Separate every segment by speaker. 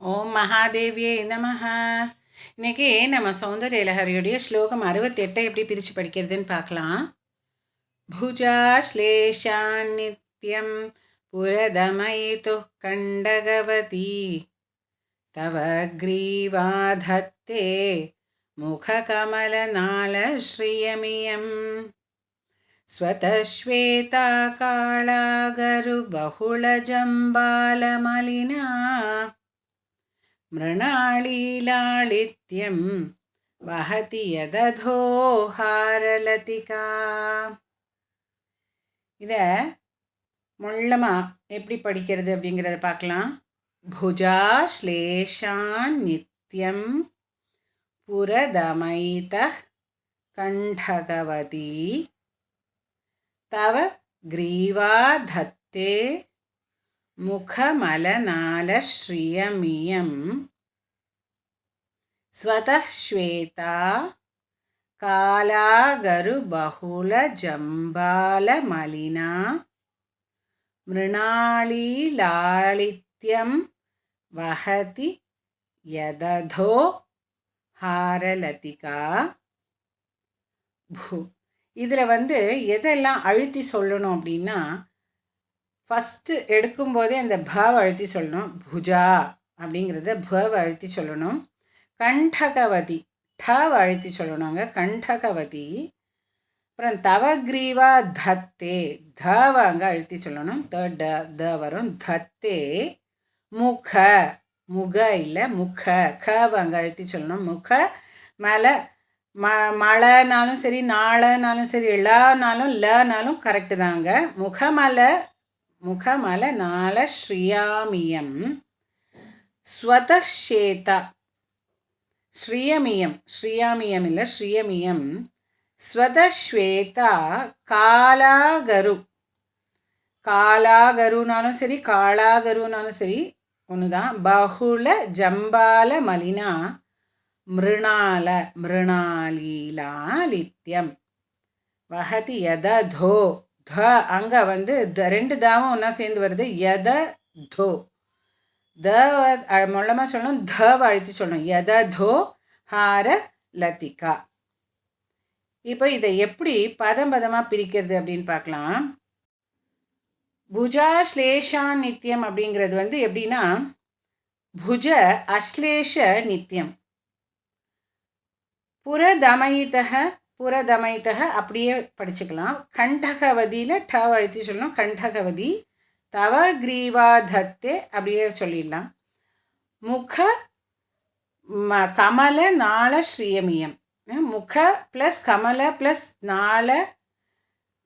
Speaker 1: ஓம் மகாதேவியே நமஹ. இன்னைக்கு நம்ம சௌந்தர்ய லஹரியுடைய ஸ்லோகம் 68 எப்படி பிரித்து படிக்கிறதுன்னு பார்க்கலாம். புஜா ஸ்லேஷான் நித்யம் புரதமயிது கண்டகவதி தவ கிரீவாதத்தே முககமலநாள ஸ்ரீயமியம் ஸ்வதஸ்வேதா காளாகரு பகுளஜம்பாலமலினா மிருணாளீலாளித்யம் வஹதி யததோ ஹாரலதிகா. இதை முள்ளமாக எப்படி படிக்கிறது அப்படிங்கிறத பார்க்கலாம். புஜா ஸ்லேஷான் நித்யம் புரதமைத கண்டகவதி தவ கிரீவா தத்தே முகமலநாளஸ்ரீயமியம் ஸ்வதः ஸ்வேதா காளாகருபகுளஜம்பாலமலினா மிருணாளீலாளித்யம் வஹதி யததோ ஹாரலதிகா. இதில் எதெல்லாம் அழுத்தி சொல்லணும் அப்படின்னா, ஃபஸ்ட்டு எடுக்கும்போதே அந்த பவை அழுத்தி சொல்லணும். புஜா அப்படிங்கிறத பவை அழுத்தி சொல்லணும். கண்டகவதி டவை அழுத்தி சொல்லணுங்க. கண்டகவதி. அப்புறம் தவக்ரீவா தத்தே தவை அங்கே அழுத்தி சொல்லணும். த வரும். தத்தே முக முக இல்லை முக கவை அங்கே அழுத்தி சொல்லணும். முக மேலே மழைனாலும் சரி நாளைனாலும் சரி எல்லானாலும் லனாலும் கரெக்டு தாங்க. முகமலநாள ஸ்ரீயாமியம் ஸ்வதஷேதா ஸ்ரீயாமியம் இல்லை ஸ்ரீயமியம் ஸ்வதஸ்வேதா காளாகருனாலும் சரி காளாகருனாலும் சரி ஒன்று தான். பகுள ஜம்பால மலினா மிருணாளீலாளித்யம் வஹதி யததோ த அங்கே ரெண்டு தாவும் ஒன்றா சேர்ந்து வருது. யததோ த மூலமாக சொல்லணும். தவை அழுத்தி சொல்லணும். யததோ ஹார லதிகா. இப்போ இதை எப்படி பதமாக பிரிக்கிறது அப்படின்னு பார்க்கலாம். புஜா ஸ்லேஷான் நித்தியம் அப்படிங்கிறது எப்படின்னா, புஜ அஸ்லேஷ நித்தியம், புரதமைத்தக அப்படியே படிச்சுக்கலாம். கண்டகவதியில் டவ அழுத்தி சொல்லணும். கண்டகவதி. தவ கிரீவா தத்தே அப்படியே சொல்லிடலாம். முக கமல நாள ஸ்ரீயமியம். முக ப்ளஸ் கமல ப்ளஸ் நாள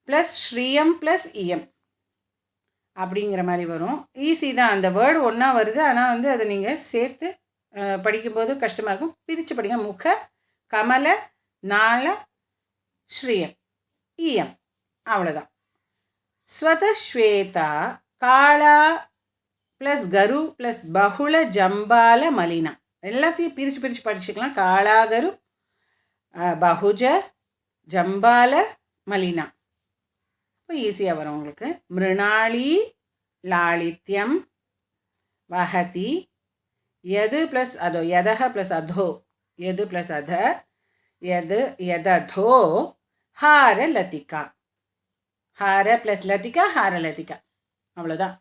Speaker 1: ப்ளஸ் ஸ்ரீயம் ப்ளஸ் இயம் அப்படிங்கிற மாதிரி வரும். ஈஸி தான். அந்த வேர்டு ஒன்றா வருது. ஆனால் அதை நீங்கள் சேர்த்து படிக்கும்போது கஷ்டமாக இருக்கும். பிரித்து படிங்க. முக கமல நாள ஸ்ரீயம் இயம் அவ்வளோதான். ஸ்வதஸ்வேதா காளா ப்ளஸ் கரு ப்ளஸ் பகுள ஜம்பால மலினா எல்லாத்தையும் பிரித்து படிச்சுக்கலாம். காளாகரு பகுஜ ஜம்பால மலினா. இப்போ ஈஸியாக வரும் உங்களுக்கு. மிருணாளி லாளித்யம் வஹதி எது ப்ளஸ் அதோ யதக ப்ளஸ் அதோ எது ப்ளஸ் அத எது யததோ ஹார லதிகா. ஹார ப்ளஸ் லதிகா ஹார லதிகா அவ்வளோதான்.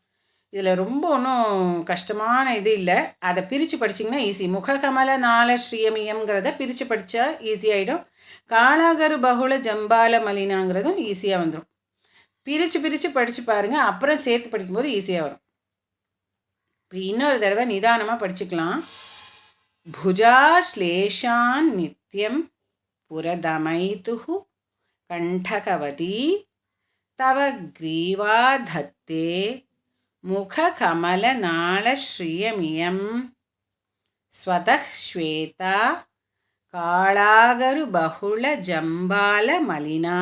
Speaker 1: இதில் ரொம்ப ஒன்றும் கஷ்டமான இது இல்லை. அதை பிரித்து படிச்சிங்கன்னா ஈஸி. முககமல நாள ஸ்ரீயமியம்ங்கிறத பிரித்து படித்தா ஈஸியாகிடும். காளாகரு பகுள ஜம்பால மலினாங்கிறதும் ஈஸியாக வந்துடும். பிரித்து படித்து பாருங்கள். அப்புறம் சேர்த்து படிக்கும்போது ஈஸியாக வரும். இப்போ இன்னொரு தடவை நிதானமாக படிச்சுக்கலாம். புஜா ஸ்லேஷான் நித்யம் புரதமைதுஹு கண்டகவதி தவ கிரீவா தத்தே முககமலநாள ஸ்ரீயமியம் ஸ்வதः ஸ்வேதா காளாகரு பகுள ஜம்பால மலினா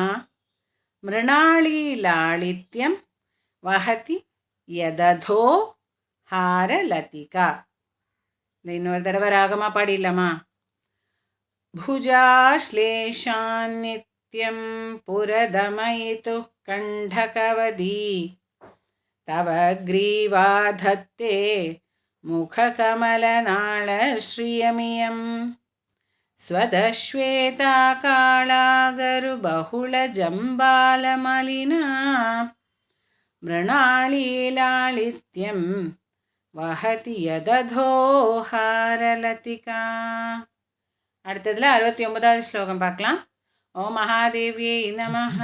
Speaker 1: மிருணாளீலாளித்யம் வஹதி யததோ ஹார லதிகா. இந்த இன்னொரு தடவை ராகமாக பாடிடலாமா? புஜா ஸ்லேஷான் நித்யம் புரதமயிது கண்டகவதி தவ கிரீவா தத்தே मुखकमलनाळश्रियमियं स्वदश्वेताकाळागरुबहुलजम्बालमलिना मृणालीलालित्यं वहति यदधोहारलतिका. அடுத்ததில் 69வது ஸ்லோகம் பார்க்கலாம். ஓம் மகாதேவியை நமஹ.